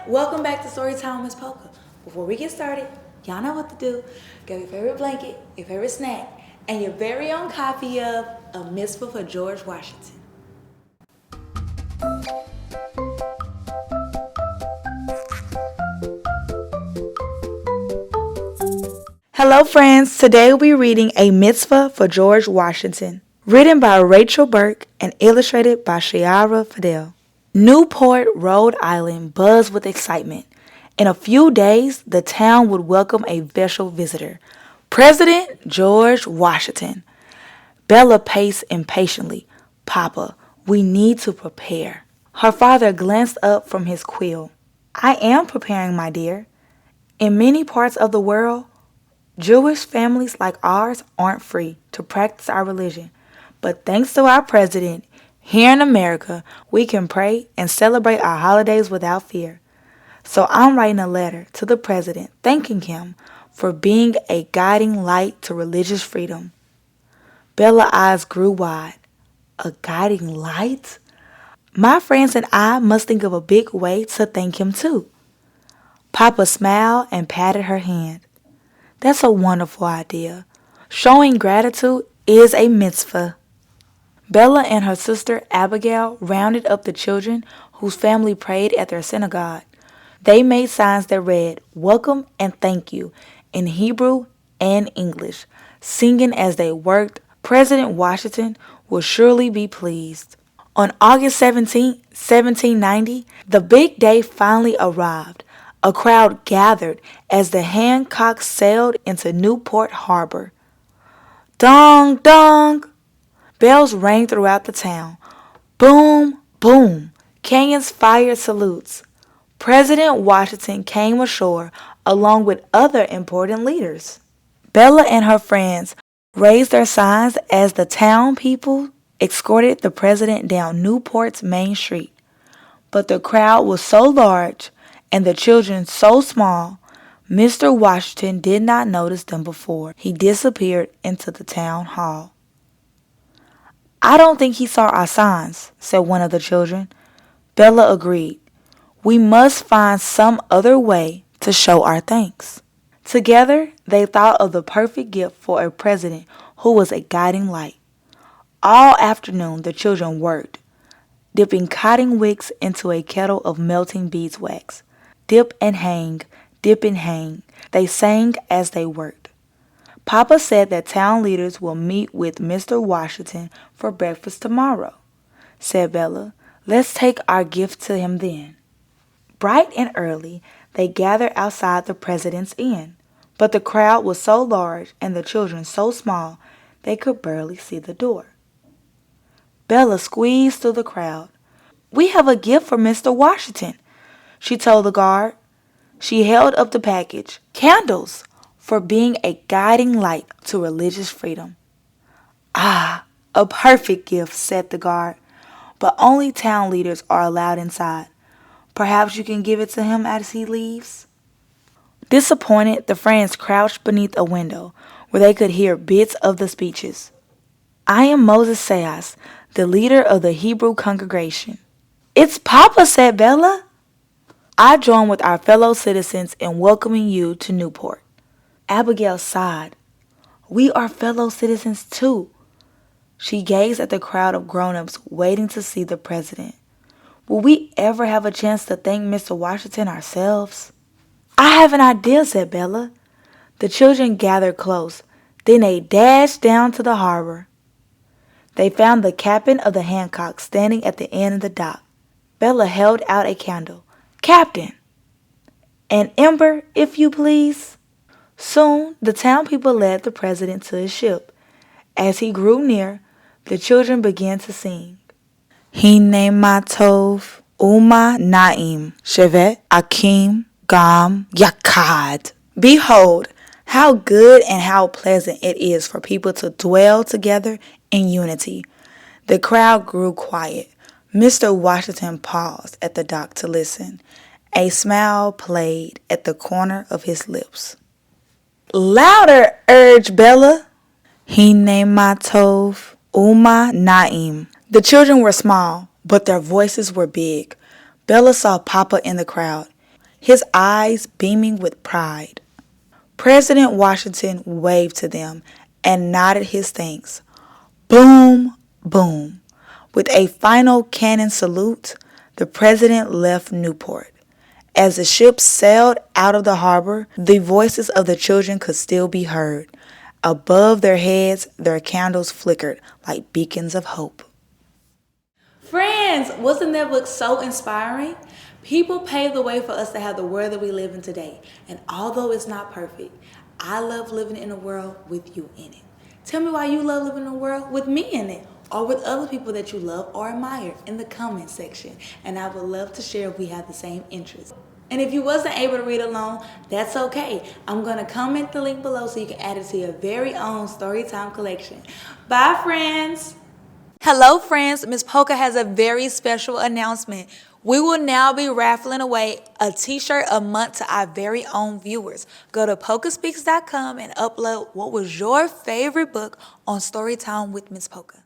Welcome back to Storytime, Miss Poka. Before we get started, y'all know what to do. Get your favorite blanket, your favorite snack, and your very own copy of A Mitzvah for George Washington. Hello friends, today we'll be reading A Mitzvah for George Washington, written by Rachelle Burk and illustrated by Shiara Fidel. Newport, Rhode Island buzzed with excitement. In a few days, the town would welcome a special visitor, President George Washington. Bella paced impatiently. Papa, we need to prepare. Her father glanced up from his quill. I am preparing, my dear. In many parts of the world, Jewish families like ours aren't free to practice our religion. But thanks to our president, here in America, we can pray and celebrate our holidays without fear. So I'm writing a letter to the president thanking him for being a guiding light to religious freedom. Bella's eyes grew wide. A guiding light? My friends and I must think of a big way to thank him too. Papa smiled and patted her hand. That's a wonderful idea. Showing gratitude is a mitzvah. Bella and her sister Abigail rounded up the children whose family prayed at their synagogue. They made signs that read, "Welcome and thank you," in Hebrew and English, singing as they worked, "President Washington will surely be pleased." On August 17, 1790, the big day finally arrived. A crowd gathered as the Hancock sailed into Newport Harbor. Dong, dong! Bells rang throughout the town. Boom, boom! Cannons fired salutes. President Washington came ashore along with other important leaders. Bella and her friends raised their signs as the town people escorted the president down Newport's main street. But the crowd was so large and the children so small, Mr. Washington did not notice them before he disappeared into the town hall. I don't think he saw our signs, said one of the children. Bella agreed. We must find some other way to show our thanks. Together, they thought of the perfect gift for a president who was a guiding light. All afternoon, the children worked, dipping cotton wicks into a kettle of melting beeswax. Dip and hang, dip and hang. They sang as they worked. Papa said that town leaders will meet with Mr. Washington for breakfast tomorrow, said Bella. Let's take our gift to him then. Bright and early, they gathered outside the president's inn, but the crowd was so large and the children so small they could barely see the door. Bella squeezed through the crowd. We have a gift for Mr. Washington, she told the guard. She held up the package. Candles for being a guiding light to religious freedom. Ah, a perfect gift, said the guard. But only town leaders are allowed inside. Perhaps you can give it to him as he leaves? Disappointed, the friends crouched beneath a window where they could hear bits of the speeches. I am Moses Sayas, the leader of the Hebrew congregation. It's Papa, said Bella. I join with our fellow citizens in welcoming you to Newport. Abigail sighed. We are fellow citizens too. She gazed at the crowd of grown-ups waiting to see the president. Will we ever have a chance to thank Mr. Washington ourselves? I have an idea, said Bella. The children gathered close. Then they dashed down to the harbor. They found the captain of the Hancock standing at the end of the dock. Bella held out a candle. Captain! An ember, if you please. Soon, the town people led the president to his ship. As he grew near, the children began to sing. Hine Matov, Uma Naim, Shevet Akim Gam Yakad. Behold, how good and how pleasant it is for people to dwell together in unity. The crowd grew quiet. Mr. Washington paused at the dock to listen. A smile played at the corner of his lips. Louder, urged Bella. Hine Matov, Uma Naim. The children were small, but their voices were big. Bella saw Papa in the crowd. his eyes beaming with pride. President Washington waved to them and nodded his thanks. Boom, boom. With a final cannon salute, the president left Newport. As the ship sailed out of the harbor, the voices of the children could still be heard. Above their heads, their candles flickered like beacons of hope. Friends, wasn't that book so inspiring? People paved the way for us to have the world that we live in today. And although it's not perfect, I love living in a world with you in it. Tell me why you love living in a world with me in it, or with other people that you love or admire in the comment section. And I would love to share if we have the same interests. And if you wasn't able to read along, that's okay. I'm going to comment the link below so you can add it to your very own Storytime collection. Bye, friends. Hello, friends. Miss Poka has a very special announcement. We will now be raffling away a t-shirt a month to our very own viewers. Go to pokaspeaks.com and upload what was your favorite book on Storytime with Miss Poka.